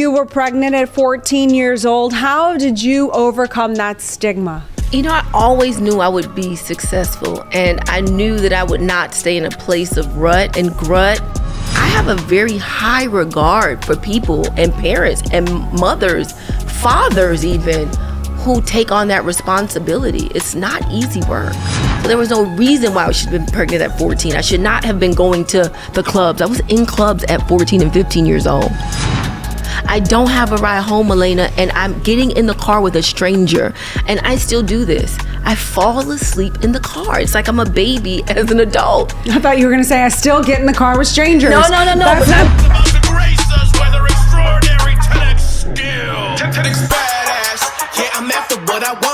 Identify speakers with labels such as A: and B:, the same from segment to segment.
A: You were pregnant at 14 years old. How did you overcome that stigma?
B: You know, I always knew I would be successful, and I knew that I would not stay in a place of rut and glut. I have a very high regard for people and parents and mothers, fathers even, who take on that responsibility. It's not easy work. So there was no reason why I should have been pregnant at 14. I should not have been going to the clubs. I was in clubs at 14 and 15 years old. I don't have a ride home, Elena, and I'm getting in the car with a stranger, and I still do this. I fall asleep in the car. It's like I'm a baby as an adult.
A: I thought you were going to say, I still get in the car with strangers.
B: No.
A: That's
C: About to grace us, whether extraordinary, 10x skill. 10x badass. Yeah, I'm after what I want.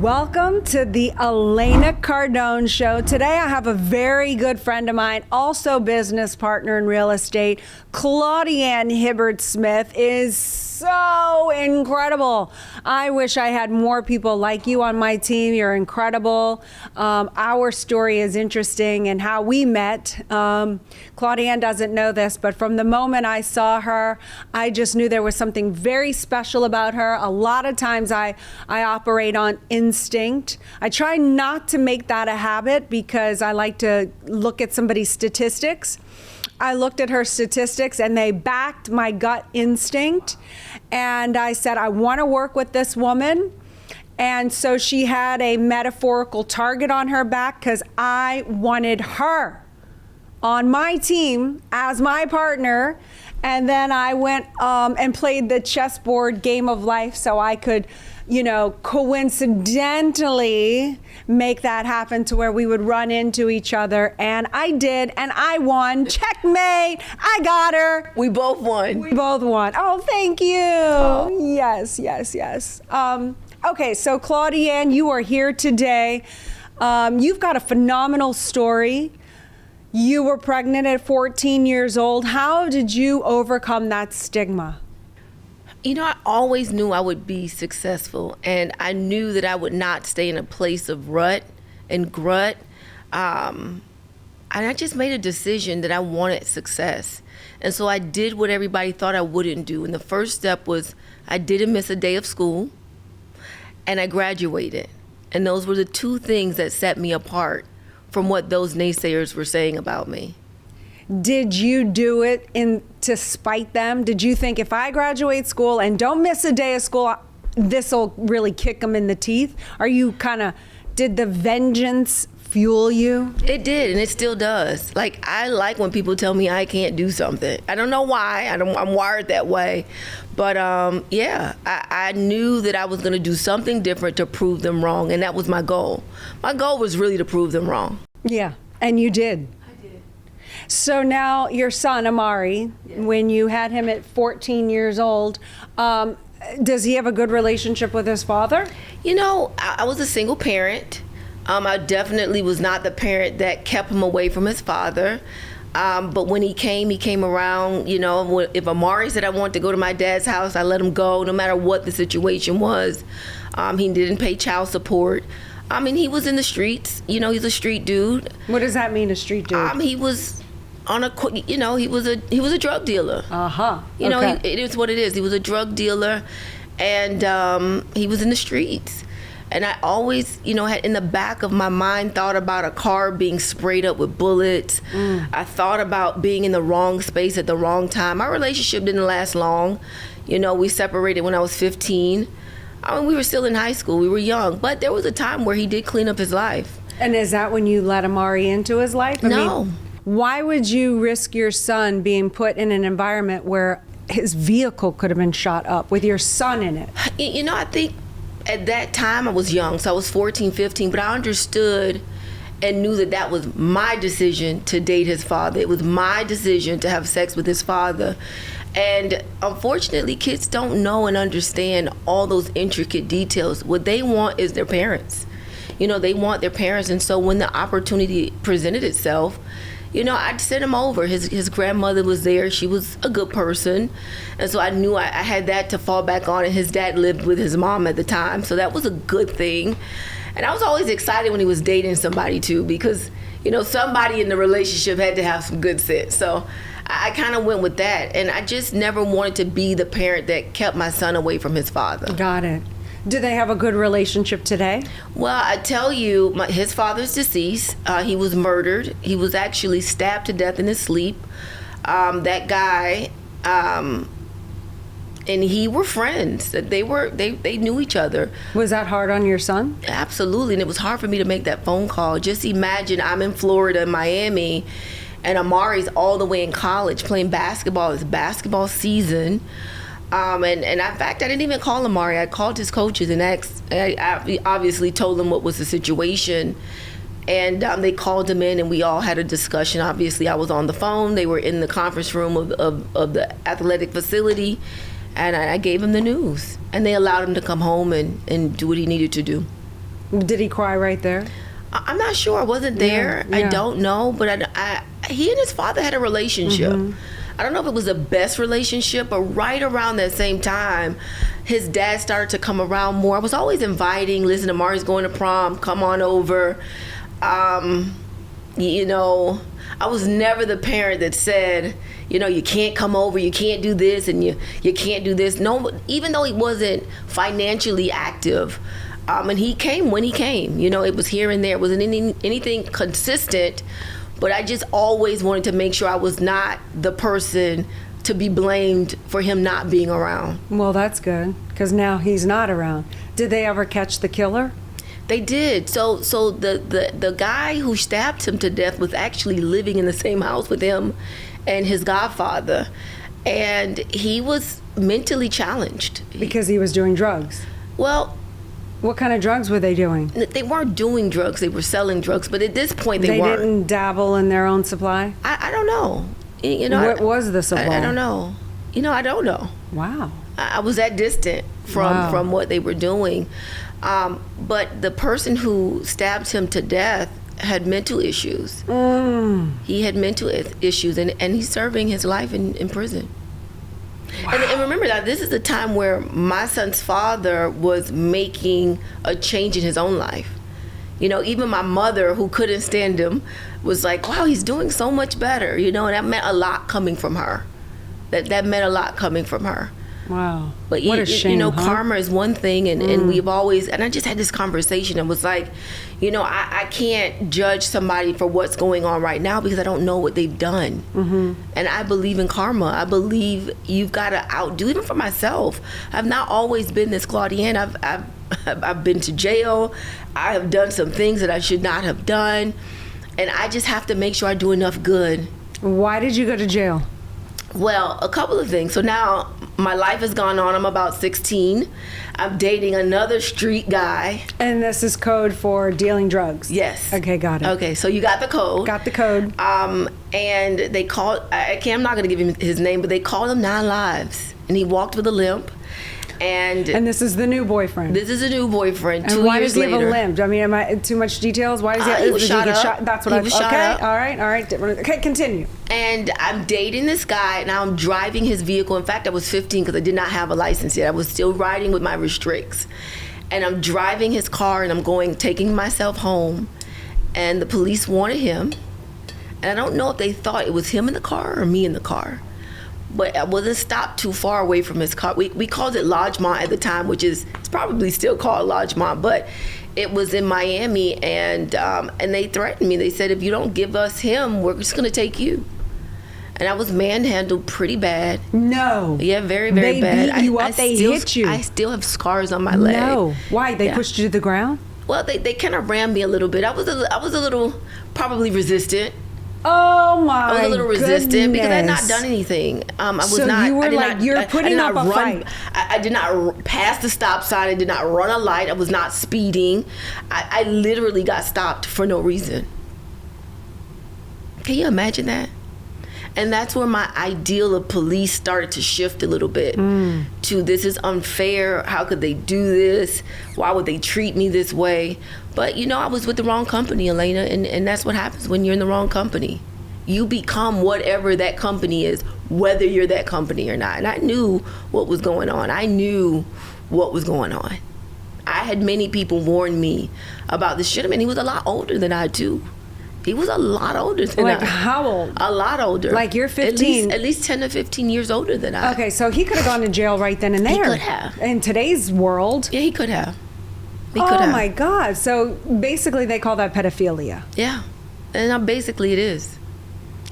A: Welcome to the Elena Cardone Show. Today I have a very good friend of mine, also business partner in real estate. Claudienne Hibbert-Smith is so incredible. I wish I had more people like you on my team. You're incredible. Our story is interesting and how we met. Claudienne doesn't know this, but from the moment I saw her, I just knew there was something very special about her. A lot of times I operate on instinct. I try not to make that a habit because I like to look at somebody's statistics. I looked at her statistics and they backed my gut instinct. And I said, I want to work with this woman. And so she had a metaphorical target on her back because I wanted her on my team as my partner. And then I went and played the chessboard game of life so I could, coincidentally make that happen to where we would run into each other. And I did, and I won. Checkmate. I got her.
B: We both won.
A: Oh, thank you. Oh. Yes. Okay, so Claudienne, you are here today. You've got a phenomenal story. You were pregnant at 14 years old. How did you overcome that stigma?
B: You know, I always knew I would be successful, and I knew that I would not stay in a place of rut and glut. And I just made a decision that I wanted success. And so I did what everybody thought I wouldn't do. And the first step was I didn't miss a day of school, and I graduated. And those were the two things that set me apart from what those naysayers were saying about me.
A: Did you do it to spite them? Did you think if I graduate school and don't miss a day of school, this will really kick them in the teeth? Did the vengeance fuel you?
B: It did, and it still does. I like when people tell me I can't do something. I don't know why. I'm wired that way. But I knew that I was going to do something different to prove them wrong, and that was my goal. My goal was really to prove them wrong.
A: Yeah, and you did. So now your son, Amari, when you had him at 14 years old, does he have a good relationship with his father?
B: You know, I was a single parent. I definitely was not the parent that kept him away from his father. But when he came around. If Amari said I want to go to my dad's house, I let him go no matter what the situation was. He didn't pay child support. He was in the streets. He's a street dude.
A: What does that mean, a street dude?
B: He was on he was a drug dealer.
A: Okay.
B: It is what it is. He was a drug dealer, and he was in the streets. And I always, had in the back of my mind thought about a car being sprayed up with bullets. I thought about being in the wrong space at the wrong time. Our relationship didn't last long. We separated when I was 15. We were still in high school. We were young. But there was a time where he did clean up his life.
A: And is that when you let Amari into his life?
B: No.
A: Why would you risk your son being put in an environment where his vehicle could have been shot up with your son in it?
B: I think at that time I was young, so I was 14, 15, but I understood and knew that that was my decision to date his father. It was my decision to have sex with his father. And unfortunately, kids don't know and understand all those intricate details. What they want is their parents. They want their parents. And so when the opportunity presented itself, I'd send him over. His grandmother was there. She was a good person. And so I knew I had that to fall back on. And his dad lived with his mom at the time. So that was a good thing. And I was always excited when he was dating somebody too, because, somebody in the relationship had to have some good sense. So I kind of went with that. And I just never wanted to be the parent that kept my son away from his father.
A: Got it. Do they have a good relationship today?
B: Well, I tell you, his father's deceased. He was murdered. He was actually stabbed to death in his sleep. That guy and he were friends. They knew each other.
A: Was that hard on your son?
B: Absolutely, and it was hard for me to make that phone call. Just imagine I'm in Florida, Miami, and Amari's all the way in college playing basketball. It's basketball season. And in fact, I didn't even call Amari. I called his coaches and I obviously told them what was the situation. And they called him in and we all had a discussion. Obviously, I was on the phone. They were in the conference room of the athletic facility. And I gave him the news. And they allowed him to come home and do what he needed to do.
A: Did he cry right there?
B: I'm not sure. I wasn't there.
A: Yeah.
B: I don't know. But he and his father had a relationship. Mm-hmm. I don't know if it was the best relationship, but right around that same time, his dad started to come around more. I was always inviting, listen, Amari's going to prom, come on over. You know, I was never the parent that said, you know, you can't come over, you can't do this, and you can't do this. No, even though he wasn't financially active, and he came when he came. You know, it was here and there. It wasn't anything consistent. But I just always wanted to make sure I was not the person to be blamed for him not being around.
A: Well, that's good, because now he's not around. Did they ever catch the killer?
B: They did. So the guy who stabbed him to death was actually living in the same house with him and his godfather. And he was mentally challenged.
A: Because he was doing drugs?
B: Well...
A: What kind of drugs were they doing?
B: They weren't doing drugs. They were selling drugs. But at this point, they weren't.
A: They didn't dabble in their own supply?
B: I don't know. You know,
A: what was the supply?
B: I don't know. You know, I don't know.
A: Wow.
B: I was that distant from what they were doing. But the person who stabbed him to death had mental issues. He had mental issues, and he's serving his life in prison. Wow. And remember that this is the time where my son's father was making a change in his own life. You know, even my mother, who couldn't stand him, was like, wow, he's doing so much better. You know, and that meant a lot coming from her. That meant a lot coming from her.
A: Wow.
B: But
A: what a shame,
B: you know,
A: huh?
B: karma is one thing, and we've always, and I just had this conversation and was like, you know, I can't judge somebody for what's going on right now because I don't know what they've done. Mm-hmm. And I believe in karma. I believe you've got to outdo, even for myself. I've not always been this Claudienne. I've been to jail. I have done some things that I should not have done. And I just have to make sure I do enough good.
A: Why did you go to jail?
B: Well, a couple of things. So now my life has gone on. I'm about 16. I'm dating another street guy.
A: And this is code for dealing drugs?
B: Yes.
A: Okay, got it.
B: Okay, so you got the code.
A: Got the code.
B: And they called, I'm not going to give him his name, but they called him 9 lives. And he walked with a limp. And
A: this is the new boyfriend.
B: This is a new boyfriend.
A: And
B: 2 years
A: why does he
B: later.
A: have a limp? I mean, am I too much details? Why does he have?
B: He was shot up.
A: That's what
B: he was shot up.
A: All right. Okay, continue.
B: And I'm dating this guy. Now I'm driving his vehicle. In fact, I was 15 because I did not have a license yet. I was still riding with my restricts. And I'm driving his car and I'm taking myself home. And the police wanted him. And I don't know if they thought it was him in the car or me in the car. But I wasn't stopped too far away from his car. We called it Lodgemont at the time, which is, it's probably still called Lodgemont, but it was in Miami, and they threatened me. They said, if you don't give us him, we're just gonna take you. And I was manhandled pretty bad.
A: No.
B: Yeah, very, very bad.
A: They beat you up, they hit you.
B: I still have scars on my leg.
A: No. Why? They pushed you to the ground?
B: Well, they kind of rammed me a little bit. I was a little probably resistant.
A: Oh my!
B: I was a little resistant
A: goodness.
B: because I had not done anything. I was
A: so
B: not.
A: you were you're putting up a fight.
B: I did not pass the stop sign. I did not run a light. I was not speeding. I literally got stopped for no reason. Can you imagine that? And that's where my ideal of police started to shift a little bit to, this is unfair. How could they do this? Why would they treat me this way? But, you know, I was with the wrong company, Elena, and that's what happens when you're in the wrong company. You become whatever that company is, whether you're that company or not. And I knew what was going on. I had many people warn me about this shit. I mean, he was a lot older than I, too. He was a lot older than
A: Like
B: I.
A: how old?
B: A lot older.
A: Like you're 15.
B: At least 10 to 15 years older than I.
A: Okay, so he could have gone to jail right then and there.
B: He could have.
A: In today's world.
B: Yeah, he could have. He
A: Oh
B: could have.
A: my God. So basically they call that pedophilia.
B: Yeah. And basically it is.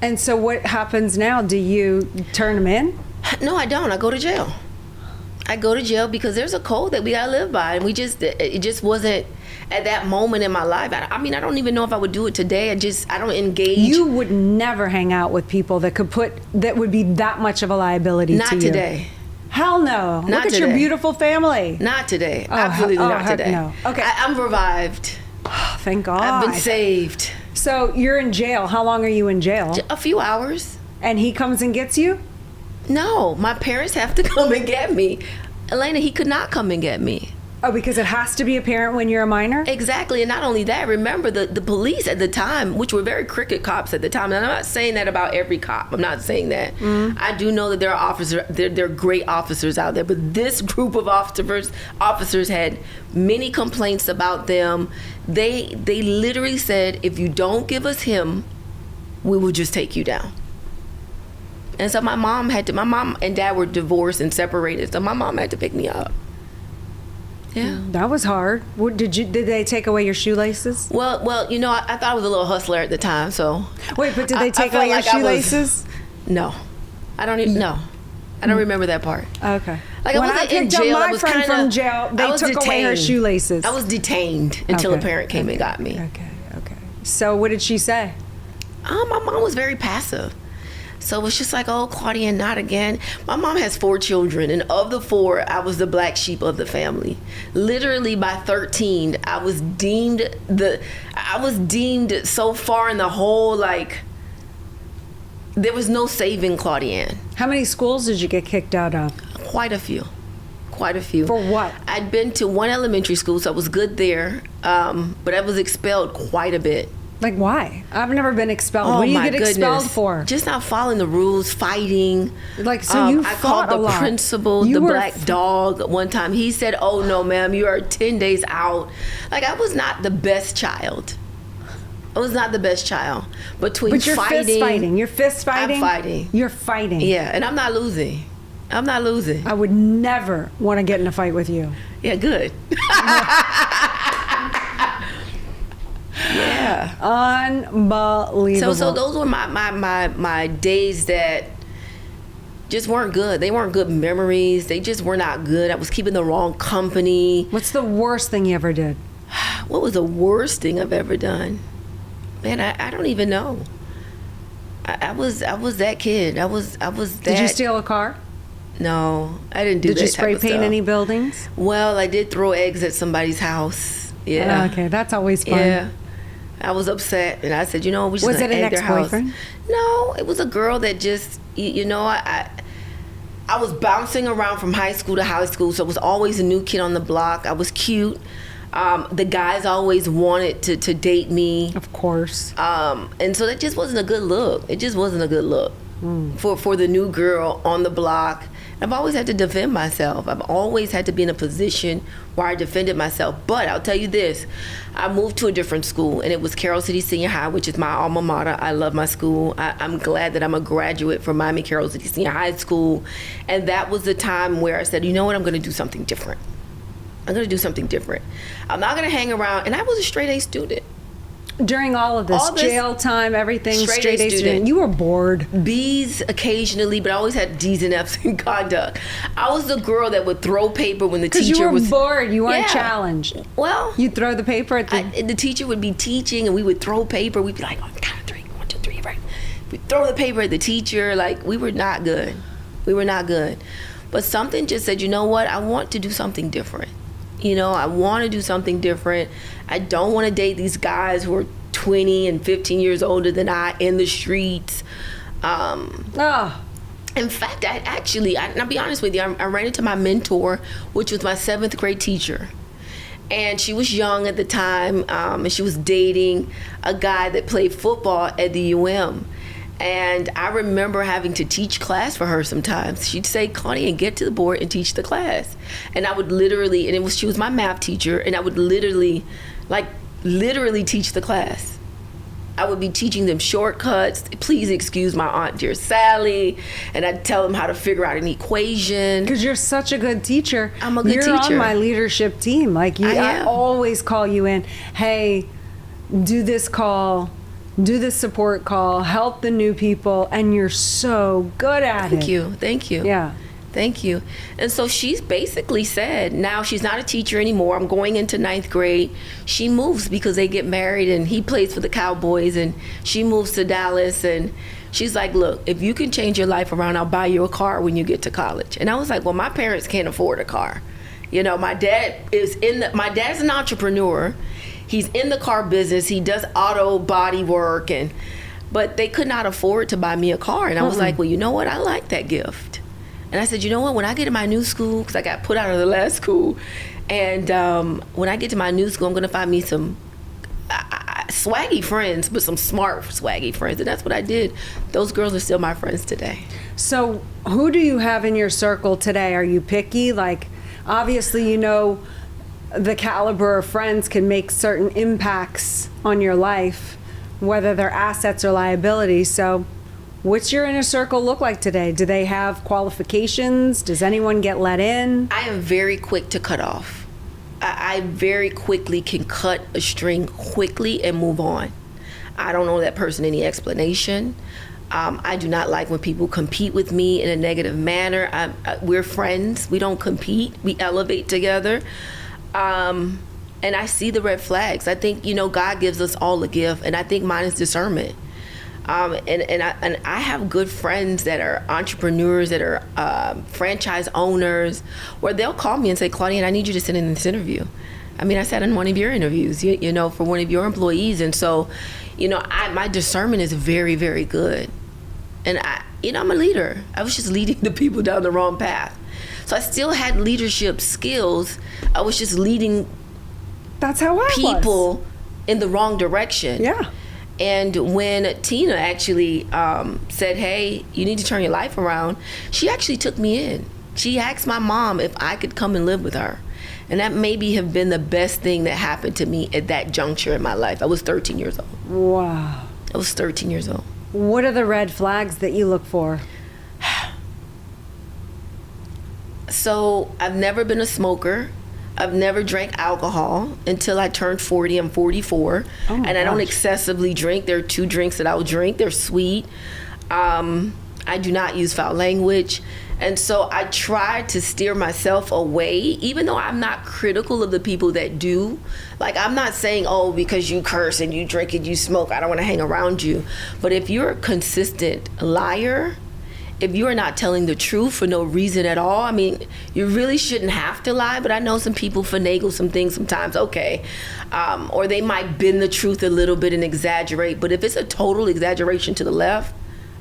A: And so what happens now? Do you turn him in?
B: No, I don't. I go to jail. I go to jail because there's a code that we gotta live by, and it just wasn't at that moment in my life. I mean, I don't even know if I would do it today. I don't engage.
A: You would never hang out with people that would be that much of a liability
B: Not
A: to you.
B: today.
A: Hell no.
B: Not
A: Look at your
B: today.
A: beautiful family.
B: Not today.
A: Oh,
B: Absolutely not
A: heck
B: today.
A: no. Okay.
B: I'm revived.
A: Oh, thank God.
B: I've been saved.
A: So you're in jail. How long are you in jail?
B: A few hours.
A: And he comes and gets you?
B: No, my parents have to come and get me. Elena, he could not come and get me.
A: Oh, because it has to be a parent when you're a minor?
B: Exactly, and not only that, remember the police at the time, which were very crooked cops at the time, and I'm not saying that about every cop, I'm not saying that. I do know that there are officers, there are great officers out there, but this group of officers had many complaints about them. They literally said, if you don't give us him, we will just take you down. And so my mom and dad were divorced and separated, so my mom had to pick me up. Yeah.
A: That was hard. Did they take away your shoelaces?
B: Well, you know, I thought I was a little hustler at the time, so.
A: Wait, but did they take
B: felt
A: away your
B: like I was-
A: shoelaces?
B: No, I don't even know. I don't remember that part.
A: Okay.
B: Like, I
A: when I
B: wasn't in
A: picked up
B: jail, I
A: my
B: was
A: friend
B: kinda-
A: from jail,
B: I
A: they
B: was
A: took away her
B: detained.
A: shoelaces.
B: I was detained until a
A: Okay.
B: parent came and got me.
A: Okay. So what did she say?
B: My mom was very passive. So it was just like, oh, Claudienne, not again. My mom has 4 children, and of the 4, I was the black sheep of the family. Literally by 13, I was deemed so far in the hole, like, there was no saving Claudienne.
A: How many schools did you get kicked out of?
B: Quite a few.
A: For what?
B: I'd been to one elementary school, so I was good there, but I was expelled quite a bit.
A: Like, why? I've never been expelled.
B: Oh,
A: What do you
B: my
A: get expelled
B: goodness.
A: for?
B: Just not following the rules, fighting.
A: Like, so you
B: I
A: fought
B: called
A: a
B: the
A: lot.
B: principal,
A: You
B: the
A: were
B: black dog one time. He said, oh no, ma'am, you are 10 days out. Like, I was not the best child. Between
A: But you're
B: fighting.
A: fist fighting. You're fist fighting?
B: I'm fighting.
A: You're fighting.
B: Yeah, and I'm not losing.
A: I would never want to get in a fight with you.
B: Yeah, good. Yeah.
A: Unbelievable.
B: So those were my days that just weren't good. They weren't good memories. They just were not good. I was keeping the wrong company.
A: What's the worst thing you ever did?
B: What was the worst thing I've ever done? Man, I don't even know. I was that kid. I was that.
A: Did you steal a car?
B: No, I didn't do that.
A: Did you spray
B: type of
A: paint
B: stuff.
A: any buildings?
B: Well, I did throw eggs at somebody's house. Yeah.
A: Okay, that's always fun.
B: Yeah. I was upset, and I said, we just
A: Was
B: gonna
A: it an
B: egg their house.
A: ex-boyfriend?
B: No, it was a girl that just, I was bouncing around from high school to high school, so I was always a new kid on the block. I was cute. The guys always wanted to date me.
A: Of course.
B: And so that just wasn't a good look. It just wasn't a good look for the new girl on the block. I've always had to defend myself. I've always had to be in a position where I defended myself. But I'll tell you this, I moved to a different school, and it was Carroll City Senior High, which is my alma mater. I love my school. I'm glad that I'm a graduate from Miami Carroll City Senior High School. And that was the time where I said, you know what, I'm gonna do something different. I'm not gonna hang around, and I was a straight A student.
A: During all of this, jail time, everything, straight A student. You were bored.
B: B's occasionally, but I always had D's and F's in conduct. I was the girl that would throw paper when the teacher was...
A: Because you were bored. You weren't
B: Yeah.
A: challenged.
B: Well...
A: You'd throw the paper at the...
B: the teacher would be teaching, and we would throw paper. We'd be like, on the count of 3, 1, 2, 3, right? We'd throw the paper at the teacher. Like, we were not good. But something just said, you know what? I want to do something different. I want to do something different. I don't want to date these guys who are 20 and 15 years older than I in the streets. In fact, I'll be honest with you, I ran into my mentor, which was my 7th grade teacher. And she was young at the time, and she was dating a guy that played football at the UM. And I remember having to teach class for her sometimes. She'd say, Claudienne, get to the board and teach the class. And I would literally, she was my math teacher, and I would literally teach the class. I would be teaching them shortcuts. Please excuse my Aunt Dear Sally. And I'd tell them how to figure out an equation.
A: Because you're such a good teacher.
B: I'm a good
A: You're
B: teacher.
A: on my leadership team. Like I always call you in. Hey, do this call, do this support call, help the new people, and you're so good at it.
B: Thank you.
A: Yeah.
B: Thank you. And so she's basically said, now she's not a teacher anymore. I'm going into 9th grade. She moves because they get married, and he plays for the Cowboys, and she moves to Dallas, and she's like, look, if you can change your life around, I'll buy you a car when you get to college. And I was like, well, my parents can't afford a car. You know, my dad's an entrepreneur. He's in the car business. He does auto body work, but they could not afford to buy me a car. And I was like, well, you know what? I like that gift. And I said, you know what? When I get to my new school, because I got put out of the last school, and when I get to my new school, I'm going to find me some swaggy friends, but some smart swaggy friends. And that's what I did. Those girls are still my friends today.
A: So who do you have in your circle today? Are you picky? Like, obviously, you know, the caliber of friends can make certain impacts on your life, whether they're assets or liabilities. So what's your inner circle look like today? Do they have qualifications? Does anyone get let in?
B: I am very quick to cut off. I very quickly can cut a string quickly and move on. I don't owe that person any explanation. I do not like when people compete with me in a negative manner. We're friends. We don't compete. We elevate together. And I see the red flags. I think, you know, God gives us all a gift, and I think mine is discernment. And I have good friends that are entrepreneurs, that are franchise owners, where they'll call me and say, Claudienne, I need you to sit in this interview. I mean, I sat in one of your interviews, you know, for one of your employees. And so, you know, my discernment is very, very good. And I'm a leader. I was just leading the people down the wrong path. So I still had leadership skills. I was just leading
A: That's how I
B: people
A: was.
B: in the wrong direction.
A: Yeah.
B: And when Tina actually said, hey, you need to turn your life around, she actually took me in. She asked my mom if I could come and live with her. And that maybe have been the best thing that happened to me at that juncture in my life. I was 13 years old.
A: Wow.
B: I was 13 years old.
A: What are the red flags that you look for?
B: So I've never been a smoker. I've never drank alcohol until I turned 40. I'm 44.
A: Oh my
B: and I don't
A: gosh.
B: excessively drink. There are 2 drinks that I'll drink. They're sweet. I do not use foul language. And so I try to steer myself away, even though I'm not critical of the people that do. Like, I'm not saying, oh, because you curse and you drink and you smoke, I don't want to hang around you. But if you're a consistent liar, if you are not telling the truth for no reason at all, I mean, you really shouldn't have to lie, but I know some people finagle some things sometimes, okay. Or they might bend the truth a little bit and exaggerate. But if it's a total exaggeration to the left,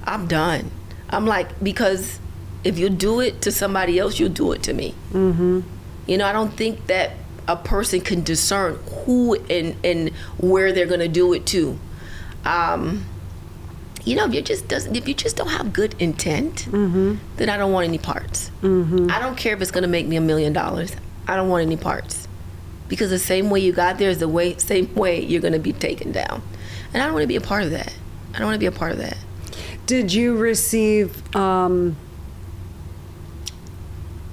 B: I'm done. I'm like, because if you do it to somebody else, you'll do it to me. Mm-hmm. You know, I don't think that a person can discern who and where they're going to do it to. You know, if you just don't have good intent, then I don't want any parts. Mm-hmm. I don't care if it's going to make me $1 million. I don't want any parts, because the same way you got there is the same way you're going to be taken down, and I don't want to be a part of that. I don't want to be a part of that.
A: Did you receive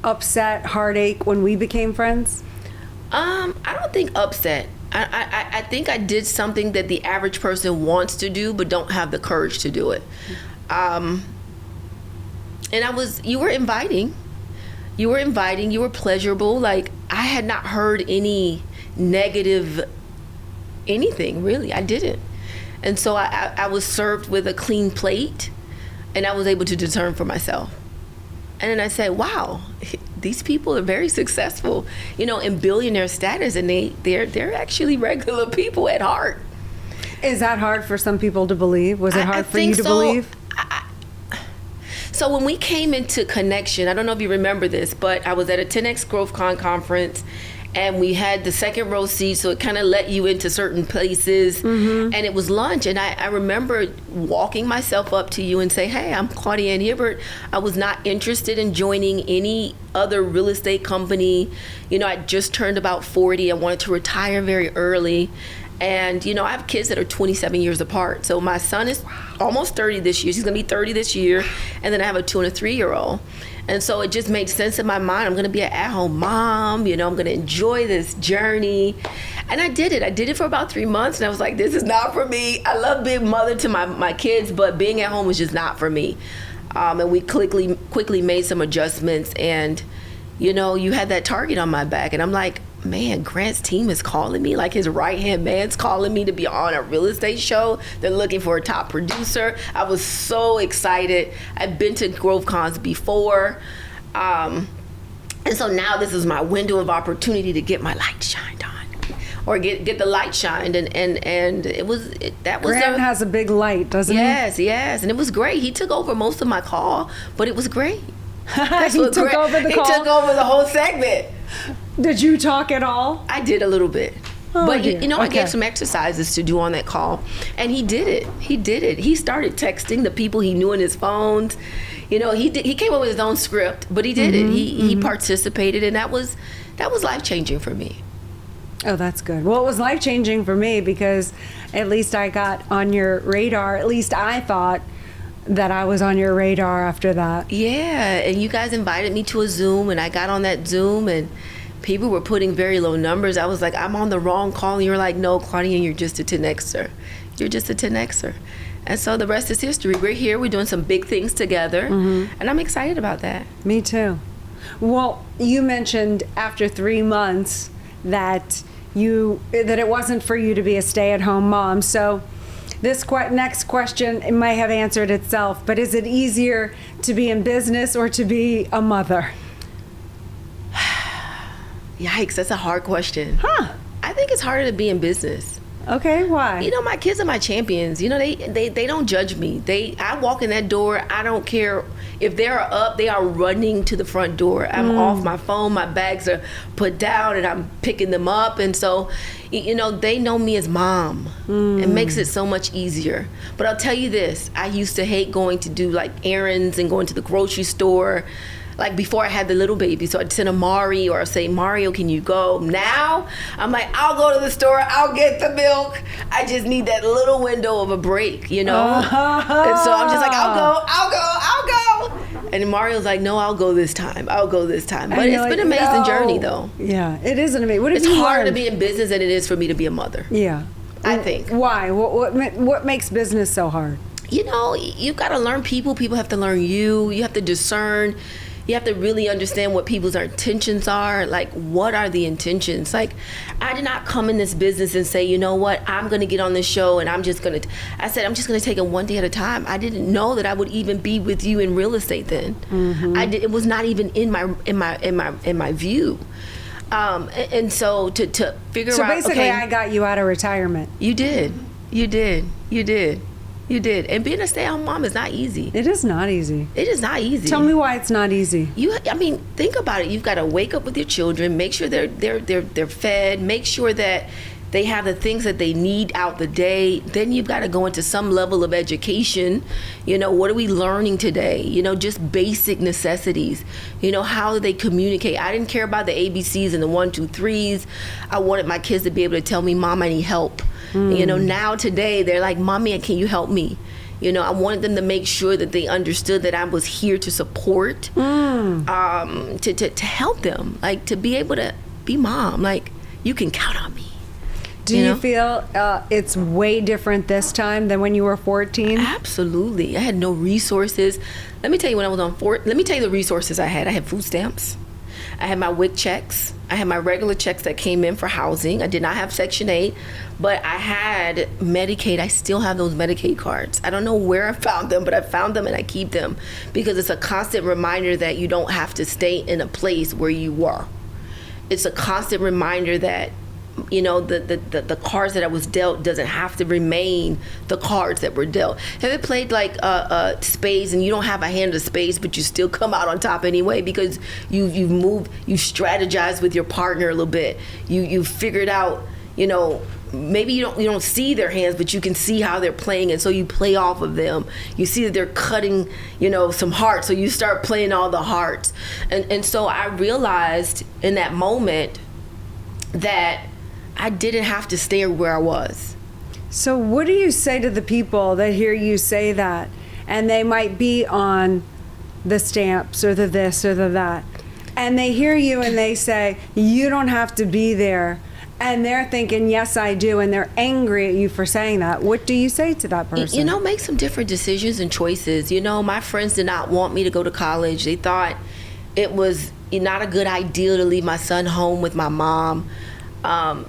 A: upset, heartache when we became friends?
B: I don't think upset. I think I did something that the average person wants to do but don't have the courage to do it. And you were inviting, you were pleasurable. Like, I had not heard any negative anything, really. I didn't. And so I was served with a clean plate, and I was able to discern for myself. And then I said, wow, these people are very successful, you know, in billionaire status, and they're actually regular people at heart.
A: Is that hard for some people to believe? Was it hard for you to believe?
B: So when we came into connection, I don't know if you remember this, but I was at a 10X GrowthCon conference, and we had the second row seat, so it kind of let you into certain places. Mm-hmm. And it was lunch, and I remember walking myself up to you and say, hey, I'm Claudienne Hibbert. I was not interested in joining any other real estate company. You know, I just turned about 40. I wanted to retire very early. And, you know, I have kids that are 27 years apart. So my son is almost 30 this year. He's going to be 30 this year. And then I have a 2 and a 3-year-old. And so it just made sense in my mind. I'm going to be an at-home mom. You know, I'm going to enjoy this journey. And I did it. I did it for about 3 months. And I was like, this is not for me. I love being mother to my kids, but being at home was just not for me. And we quickly made some adjustments. And, you know, you had that target on my back. And I'm like, man, Grant's team is calling me, like his right-hand man's calling me to be on a real estate show. They're looking for a top producer. I was so excited. I've been to Grove Cons before. And so now this is my window of opportunity to get my light shined on. Or get the light shined, and that was
A: Grant has a big light, doesn't he?
B: Yes, and it was great. He took over most of my call, but it was great.
A: He took over the call?
B: He took over the whole segment.
A: Did you talk at all?
B: I did a little bit.
A: Oh,
B: but,
A: dear.
B: you know, I
A: Okay.
B: gave some exercises to do on that call. And he did it. He started texting the people he knew in his phones. You know, he came up with his own script, but he did it. He participated, and that was life-changing for me.
A: Oh, that's good. Well, it was life-changing for me because at least I got on your radar. At least I thought that I was on your radar after that.
B: Yeah, and you guys invited me to a Zoom, and I got on that Zoom, and people were putting very low numbers. I was like, I'm on the wrong call. And you were like, no, Claudienne, you're just a 10Xer. You're just a 10Xer. And so the rest is history. We're here. We're doing some big things together, and I'm excited about that.
A: Me too. Well, you mentioned after 3 months that it wasn't for you to be a stay-at-home mom. So this next question, it might have answered itself, but is it easier to be in business or to be a mother?
B: Yikes, that's a hard question.
A: Huh.
B: I think it's harder to be in business.
A: Okay, why?
B: You know, my kids are my champions. You know, they don't judge me. I walk in that door, I don't care if they're up, they are running to the front door. I'm off my phone, my bags are put down, and I'm picking them up. And so, you know, they know me as mom. It makes it so much easier. But I'll tell you this, I used to hate going to do like errands and going to the grocery store. Like before I had the little baby, so I'd send Amari or I'd say, Mario, can you go? Now, I'm like, I'll go to the store, I'll get the milk. I just need that little window of a break, you know? And so I'm just like, I'll go. And Mario's like, no, I'll go this time. But it's been an amazing journey, though.
A: Yeah, it is an amazing. What have
B: It's
A: you
B: harder
A: learned?
B: to be in business than it is for me to be a mother.
A: Yeah.
B: I think.
A: Why? What makes business so hard?
B: You know, you've got to learn people. People have to learn you. You have to discern. You have to really understand what people's intentions are. Like, what are the intentions? Like, I did not come in this business and say, you know what, I'm going to get on this show and I said, I'm just going to take it one day at a time. I didn't know that I would even be with you in real estate then. It was not even in my view. And so to figure out.
A: So basically,
B: okay,
A: I got you out of retirement.
B: You did. And being a stay-at-home mom is not easy.
A: It is not easy.
B: It is not easy.
A: Tell me why it's not easy.
B: Think about it. You've got to wake up with your children, make sure they're fed, make sure that they have the things that they need out the day. Then you've got to go into some level of education. You know, what are we learning today? You know, just basic necessities. You know, how do they communicate? I didn't care about the ABCs and the 1, 2, 3s. I wanted my kids to be able to tell me, Mom, I need help. You know, now today they're like, Mommy, can you help me? You know, I wanted them to make sure that they understood that I was here to support, to help them, like to be able to be mom. Like, you can count on me.
A: Do you feel it's way different this time than when you were 14?
B: Absolutely. I had no resources. Let me tell you, when I was on let me tell you the resources I had. I had food stamps. I had my WIC checks. I had my regular checks that came in for housing. I did not have Section 8, but I had Medicaid. I still have those Medicaid cards. I don't know where I found them, but I found them and I keep them because it's a constant reminder that you don't have to stay in a place where you were. It's a constant reminder that, you know, the cards that I was dealt doesn't have to remain the cards that were dealt. Have you played like spades and you don't have a hand of spades, but you still come out on top anyway because you've moved, you strategized with your partner a little bit. You figured out, you know, maybe you don't see their hands, but you can see how they're playing, and so you play off of them. You see that they're cutting, you know, some hearts, so you start playing all the hearts. And so I realized in that moment that I didn't have to stay where I was.
A: So what do you say to the people that hear you say that, and they might be on the stamps or the this or the that, and they hear you and they say, you don't have to be there, and they're thinking, yes, I do, and they're angry at you for saying that? What do you say to that person?
B: You know, make some different decisions and choices. You know, my friends did not want me to go to college. They thought it was not a good idea to leave my son home with my mom.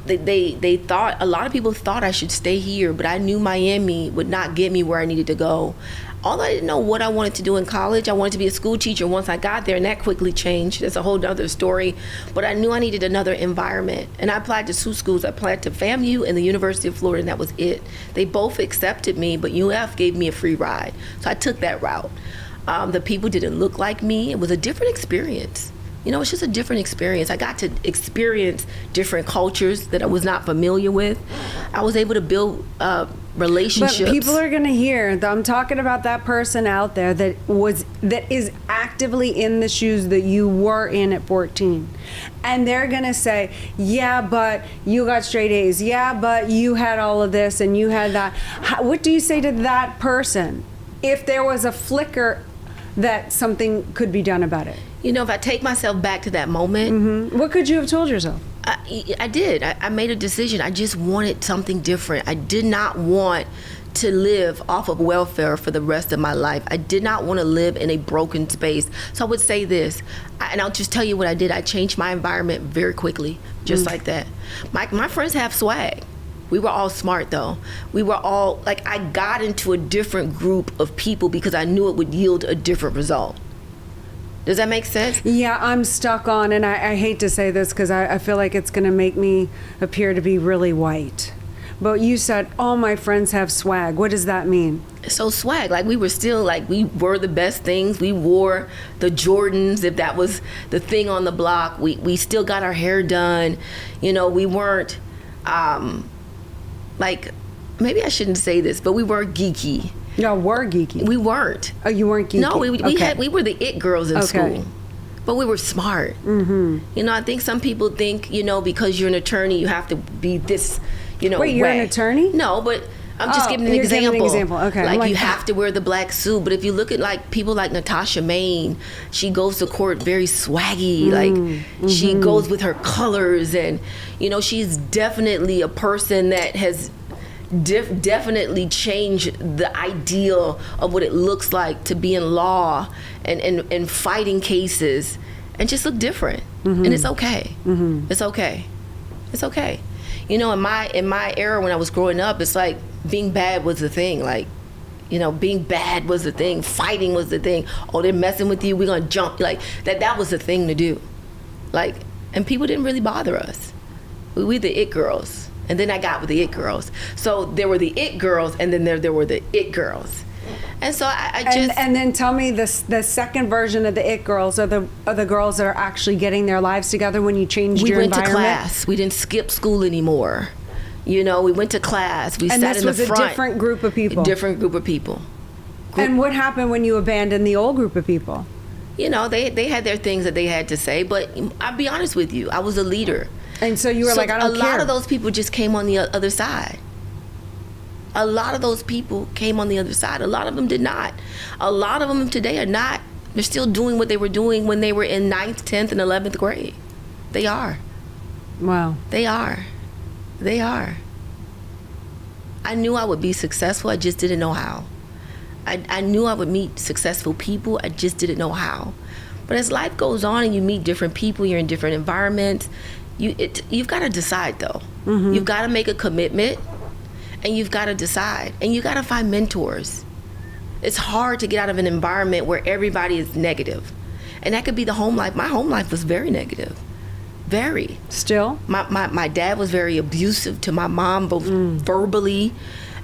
B: They thought, a lot of people thought I should stay here, but I knew Miami would not get me where I needed to go. Although I didn't know what I wanted to do in college. I wanted to be a school teacher once I got there, and that quickly changed. That's a whole other story. But I knew I needed another environment. And I applied to 2 schools. I applied to FAMU and the University of Florida, and that was it. They both accepted me, but UF gave me a free ride. So I took that route. The people didn't look like me. It was a different experience. You know, it's just a different experience. I got to experience different cultures that I was not familiar with. I was able to build relationships.
A: But people are going to hear that I'm talking about that person out there that is actively in the shoes that you were in at 14. And they're going to say, yeah, but you got straight A's. Yeah, but you had all of this and you had that. What do you say to that person if there was a flicker that something could be done about it?
B: You know, if I take myself back to that moment.
A: What could you have told yourself?
B: I did. I made a decision. I just wanted something different. I did not want to live off of welfare for the rest of my life. I did not want to live in a broken space. So I would say this, and I'll just tell you what I did. I changed my environment very quickly, just like that. My friends have swag. We were all smart though. We were all, like, I got into a different group of people because I knew it would yield a different result. Does that make sense?
A: Yeah, I'm stuck on, and I hate to say this because I feel like it's going to make me appear to be really white. But you said, all my friends have swag. What does that mean?
B: So swag, like we were still, like, we were the best things. We wore the Jordans, if that was the thing on the block. We still got our hair done. You know, we weren't, like, maybe I shouldn't say this, but we weren't geeky.
A: Y'all were geeky.
B: We weren't.
A: Oh, you weren't geeky?
B: No, we were the it girls in school. But we were smart. You know, I think some people think, you know, because you're an attorney, you have to be this, you know,
A: Wait, you're an attorney?
B: No, but I'm just giving an
A: you're
B: example.
A: giving an example. Okay.
B: Like,
A: like
B: you have to wear the black suit. But if you look at, like, people like Natasha Maine, she goes to court very swaggy. Like, she goes with her colors. And, you know, she's definitely a person that has definitely changed the ideal of what it looks like to be in law and fighting cases and just look different. And it's okay. It's okay. It's okay. You know, in my era when I was growing up, it's like being bad was the thing. Like, you know, being bad was the thing. Fighting was the thing. Oh, they're messing with you, we're gonna jump. Like, that was the thing to do. Like, and people didn't really bother us. We the it girls. And then I got with the it girls. So there were the it girls, and then there were the it girls. And so I just...
A: And then tell me the second version of the it girls are the girls that are actually getting their lives together when you changed your environment?
B: We went to class. We didn't skip school anymore. You know, we went to class. We sat in the front.
A: And this was a different group of people?
B: A different group of people.
A: And what happened when you abandoned the old group of people?
B: You know, they had their things that they had to say, but I'll be honest with you, I was a leader.
A: And so you were like, I don't care.
B: A lot of those people just came on the other side. A lot of those people came on the other side. A lot of them did not. A lot of them today are not. They're still doing what they were doing when they were in 9th, 10th, and 11th grade. They are.
A: Wow.
B: They are. They are. I knew I would be successful. I just didn't know how. I knew I would meet successful people. I just didn't know how. But as life goes on and you meet different people, you're in different environments, you've got to decide, though. You've got to make a commitment, and you've got to decide, and you got to find mentors. It's hard to get out of an environment where everybody is negative, and that could be the home life. My home life was very negative, very.
A: Still?
B: My dad was very abusive to my mom, both verbally,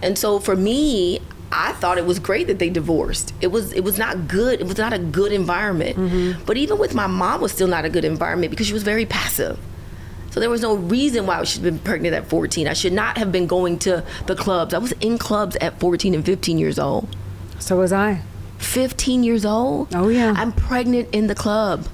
B: and so for me, I thought it was great that they divorced. It was not good. It was not a good environment. But even with my mom, was still not a good environment because she was very passive. So there was no reason why I should have been pregnant at 14. I should not have been going to the clubs. I was in clubs at 14 and 15 years old.
A: So was I.
B: 15 years old?
A: Oh, yeah.
B: I'm pregnant in the club.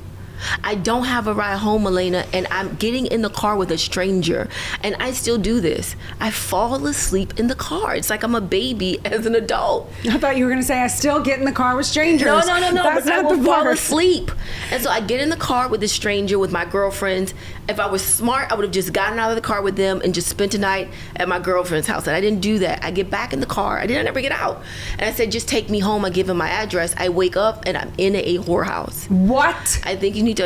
B: I don't have a ride home, Elena, and I'm getting in the car with a stranger. And I still do this. I fall asleep in the car. It's like I'm a baby as an adult.
A: I thought you were going to say, I still get in the car with strangers.
B: No.
A: That's
B: But I
A: not
B: will
A: the
B: fall
A: part.
B: asleep. And so I get in the car with a stranger, with my girlfriends. If I was smart, I would have just gotten out of the car with them and just spent a night at my girlfriend's house. And I didn't do that. I get back in the car. I never get out. And I said, just take me home. I give him my address. I wake up and I'm in a whorehouse.
A: What?
B: I think you need to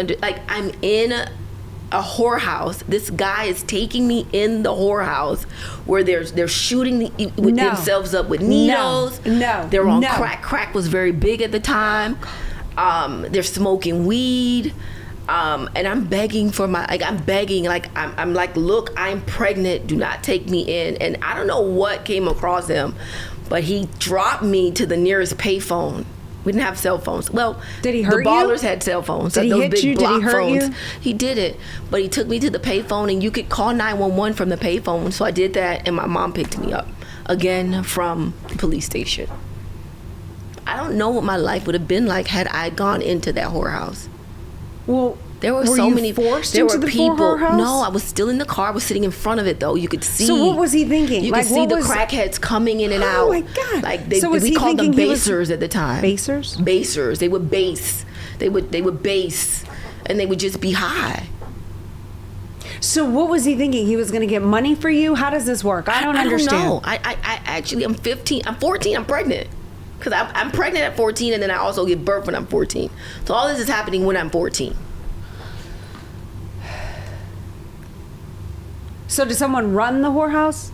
B: I'm in a whorehouse. This guy is taking me in the whorehouse where they're shooting themselves up with needles.
A: No.
B: They're on crack. Crack was very big at the time. They're smoking weed. And I'm begging for I'm like, look, I'm pregnant. Do not take me in. And I don't know what came across him, but he dropped me to the nearest payphone. We didn't have cell phones. Well,
A: did he hurt
B: the
A: you?
B: ballers had cell phones.
A: Did he
B: those
A: hit
B: big
A: you? Did he
B: block
A: hurt
B: phones.
A: you?
B: He didn't. But he took me to the payphone, and you could call 911 from the payphone. So I did that, and my mom picked me up again from the police station. I don't know what my life would have been like had I gone into that whorehouse.
A: Well,
B: there were
A: so many
B: forced
A: there
B: into
A: were
B: the
A: people.
B: whorehouse? No, I was still in the car. I was sitting in front of it, though. You could see.
A: So what was he thinking?
B: You could see the crackheads coming in and out.
A: Oh my God!
B: Like
A: we
B: called them basers at the time.
A: Basers.
B: Basers. They would base. They would base, and they would just be high.
A: So what was he thinking? He was going to get money for you? How does this work? I don't understand.
B: I don't know. I actually, I'm 15. I'm 14. I'm pregnant. Because I'm pregnant at 14, and then I also give birth when I'm 14. So all this is happening when I'm 14.
A: So did someone run the whorehouse?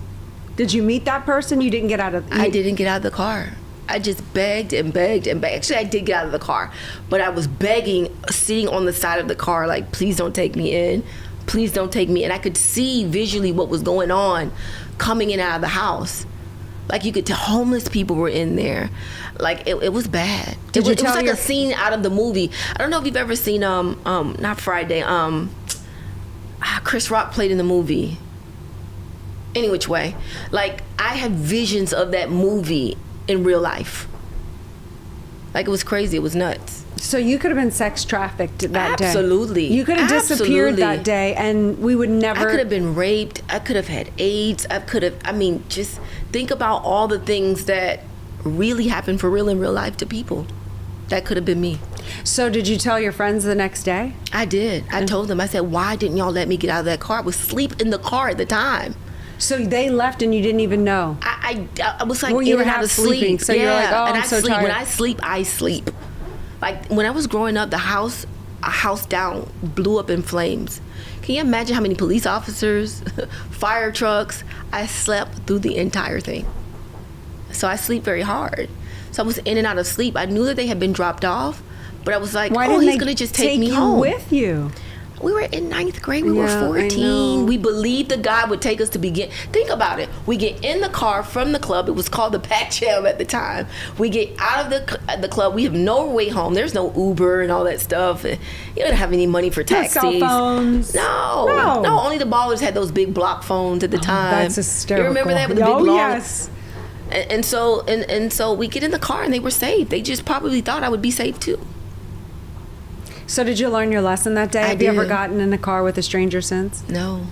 A: Did you meet that person? You didn't get out of...
B: I didn't get out of the car. I just begged and begged and begged. Actually, I did get out of the car. But I was begging, sitting on the side of the car, like, please don't take me in. Please don't take me in. I could see visually what was going on coming in and out of the house. Like, you could tell homeless people were in there. Like, it was bad. It was like a scene out of the movie. I don't know if you've ever seen, not Friday, Chris Rock played in the movie. Any which way. Like, I had visions of that movie in real life. Like, it was crazy. It was nuts.
A: So you could have been sex trafficked that day.
B: Absolutely.
A: You could have disappeared that day, and we would never...
B: I could have been raped. I could have had AIDS. Just think about all the things that really happened for real in real life to people. That could have been me.
A: So did you tell your friends the next day?
B: I did. I told them. I said, why didn't y'all let me get out of that car? I was asleep in the car at the time.
A: So they left and you didn't even know?
B: I was like,
A: well, you were half sleeping. So you're like, oh,
B: and
A: I'm so
B: sleep.
A: tired.
B: When I sleep, I sleep. Like, when I was growing up, a house down blew up in flames. Can you imagine how many police officers, fire trucks? I slept through the entire thing. So I sleep very hard. So I was in and out of sleep. I knew that they had been dropped off, but I was like,
A: why
B: he's going to just take me home.
A: With you?
B: We were in 9th grade. We were 14. We believed the guy would take us to begin. Think about it. We get in the car from the club. It was called the Pac Jam at the time. We get out of the club. We have no way home. There's no Uber and all that stuff. You don't have any money for taxis.
A: No cell phones.
B: No. Only the ballers had those big block phones at the time.
A: That's hysterical.
B: You remember that with the big long?
A: Yes.
B: And so we get in the car and they were safe. They just probably thought I would be safe too.
A: So did you learn your lesson that day? Have you ever gotten in a car with a stranger since?
B: No.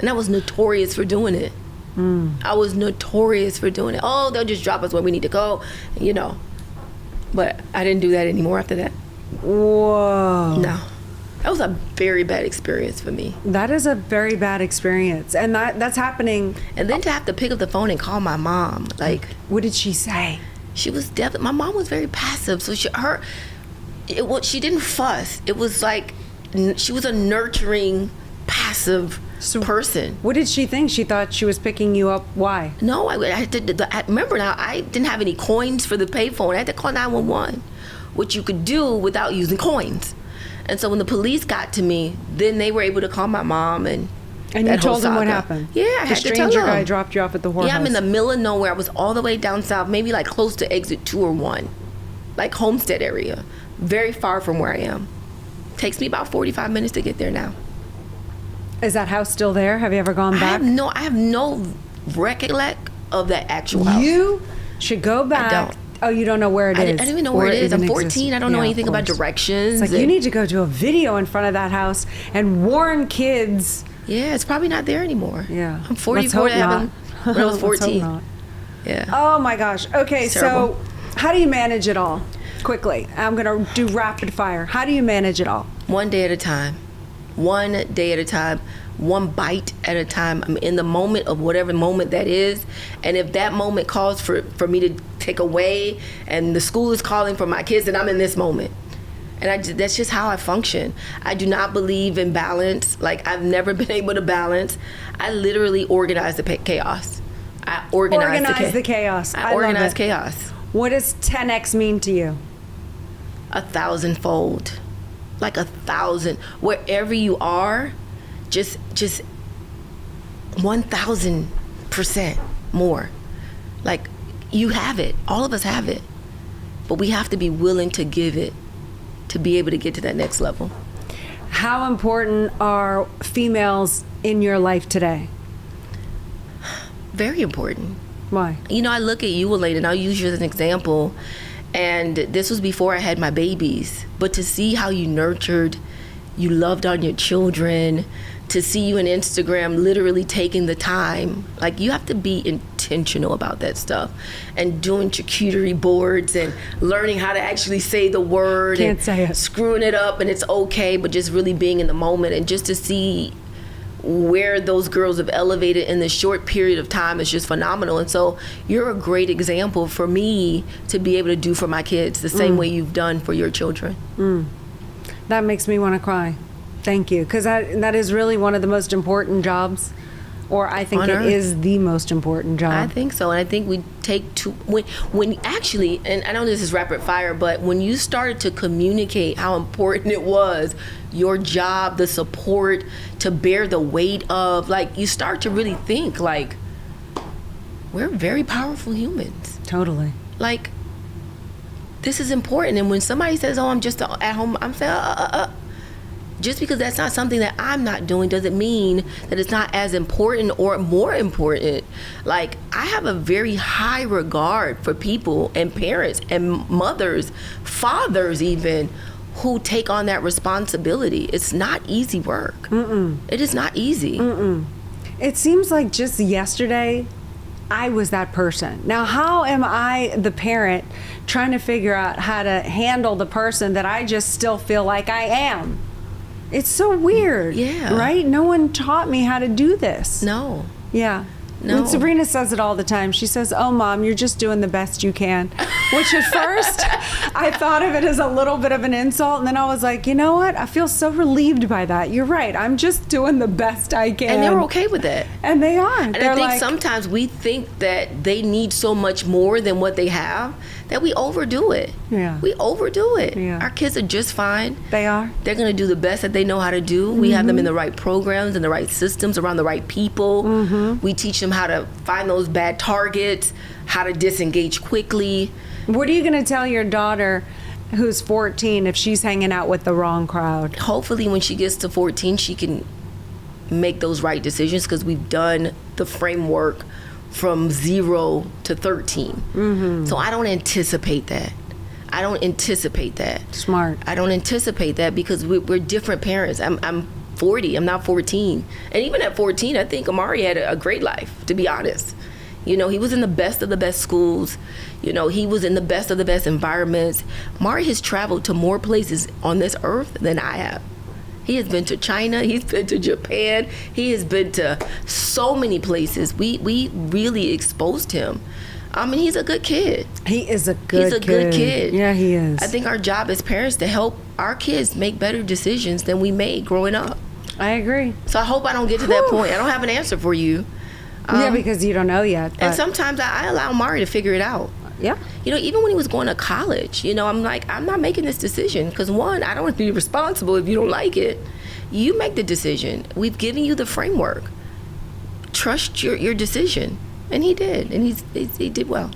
B: And I was notorious for doing it. I was notorious for doing it. Oh, they'll just drop us where we need to go, But I didn't do that anymore after that.
A: Whoa.
B: No. That was a very bad experience for me.
A: That is a very bad experience. And that's happening.
B: And then to have to pick up the phone and call my mom. Like,
A: what did she say?
B: She was my mom was very passive. So she didn't fuss. It was like she was a nurturing, passive person.
A: What did she think? She thought she was picking you up. Why?
B: No, I remember now. I didn't have any coins for the payphone. I had to call 911, which you could do without using coins. And so when the police got to me, then they were able to call my mom and
A: you told them what happened?
B: Yeah, I had to tell them.
A: The stranger guy dropped you off at the whorehouse.
B: Yeah, I'm in the middle of nowhere. I was all the way down south, maybe like close to exit 2 or 1, like Homestead area. Very far from where I am. Takes me about 45 minutes to get there now.
A: Is that house still there? Have you ever gone back?
B: I have no recollect of that actual house.
A: You should go back Oh, you don't know where it is?
B: I don't even know where it is. I'm 14.
A: exists.
B: I don't know
A: Yeah,
B: anything
A: of
B: about
A: course.
B: directions.
A: It's like, you need to go to a video in front of that house and warn kids.
B: Yeah, it's probably not there anymore.
A: Yeah.
B: I'm 44.
A: Let's hope
B: That happened
A: not.
B: when I was
A: Let's hope
B: 14.
A: not.
B: Yeah.
A: Oh my gosh. Okay,
B: It's terrible.
A: so how do you manage it all? Quickly. I'm going to do rapid fire. How do you manage it all?
B: One day at a time. One day at a time. One bite at a time. I'm in the moment of whatever moment that is. And if that moment calls for me to take away and the school is calling for my kids, then I'm in this moment. And that's just how I function. I do not believe in balance. Like, I've never been able to balance. I literally organize the chaos. I organize
A: the chaos.
B: I
A: love
B: organize
A: it.
B: chaos.
A: What does 10x mean to you?
B: 1,000-fold. Like 1,000. Wherever you are, just 1,000% more. Like, you have it. All of us have it. But we have to be willing to give it to be able to get to that next level.
A: How important are females in your life today?
B: Very important.
A: Why?
B: You know, I look at you, Elena, and I'll use you as an example. And this was before I had my babies. But to see how you nurtured, you loved on your children, to see you on Instagram literally taking the time, like, you have to be intentional about that stuff and doing charcuterie boards and learning how to actually say the word.
A: Can't
B: and
A: say it.
B: Screwing it up, and it's okay, but just really being in the moment, and just to see where those girls have elevated in this short period of time is just phenomenal. And so you're a great example for me to be able to do for my kids the same way you've done for your children.
A: That makes me want to cry. Thank you. Because that is really one of the most important jobs. Or I think
B: On
A: it
B: earth.
A: is the most important job.
B: I think so, and I think we take too when actually, and I know this is rapid fire, but when you started to communicate how important it was, your job, the support, to bear the weight of, like, you start to really think, like, we're very powerful humans.
A: Totally.
B: Like, this is important. And when somebody says, "Oh, I'm just at home," I'm saying, just because that's not something that I'm not doing doesn't mean that it's not as important or more important. Like, I have a very high regard for people and parents and mothers, fathers even, who take on that responsibility. It's not easy work. It is not easy.
A: It seems like just yesterday, I was that person. Now, how am I, the parent, trying to figure out how to handle the person that I just still feel like I am? It's so weird.
B: Yeah.
A: Right? No one taught me how to do this.
B: No.
A: Yeah.
B: No.
A: And Sabrina says it all the time. She says, "Oh, Mom, you're just doing the best you can." Which at first, I thought of it as a little bit of an insult. And then I was like, you know what? I feel so relieved by that. You're right. I'm just doing the best I can.
B: And they're okay with that.
A: And they are.
B: And
A: They're
B: I think
A: like,
B: sometimes we think that they need so much more than what they have that we overdo it.
A: Yeah.
B: We overdo it.
A: Yeah.
B: Our kids are just fine.
A: They are.
B: They're going to do the best that they know how to do. We have them in the right programs and the right systems around the right people. We teach them how to find those bad targets, how to disengage quickly.
A: What are you going to tell your daughter who's 14 if she's hanging out with the wrong crowd?
B: Hopefully when she gets to 14, she can make those right decisions, because we've done the framework from 0 to 13. So I don't anticipate that.
A: Smart.
B: I don't anticipate that because we're different parents. I'm 40, I'm not 14. And even at 14, I think Amari had a great life, to be honest. You know, he was in the best of the best schools. You know, he was in the best of the best environments. Mari has traveled to more places on this earth than I have. He has been to China, he's been to Japan, he has been to so many places. We really exposed him. I mean, he's a good kid.
A: He is a good kid.
B: He's a good kid.
A: Yeah, he is.
B: I think our job as parents to help our kids make better decisions than we made growing up.
A: I agree.
B: So I hope I don't get to that point. I don't have an answer for you.
A: Yeah, because you don't know yet.
B: And
A: but-
B: sometimes I allow Mari to figure it out.
A: yeah.
B: You know, even when he was going to college, you know, I'm like, I'm not making this decision because, one, I don't want to be responsible if you don't like it. You make the decision. We've given you the framework. Trust your decision. And he did. And he did well.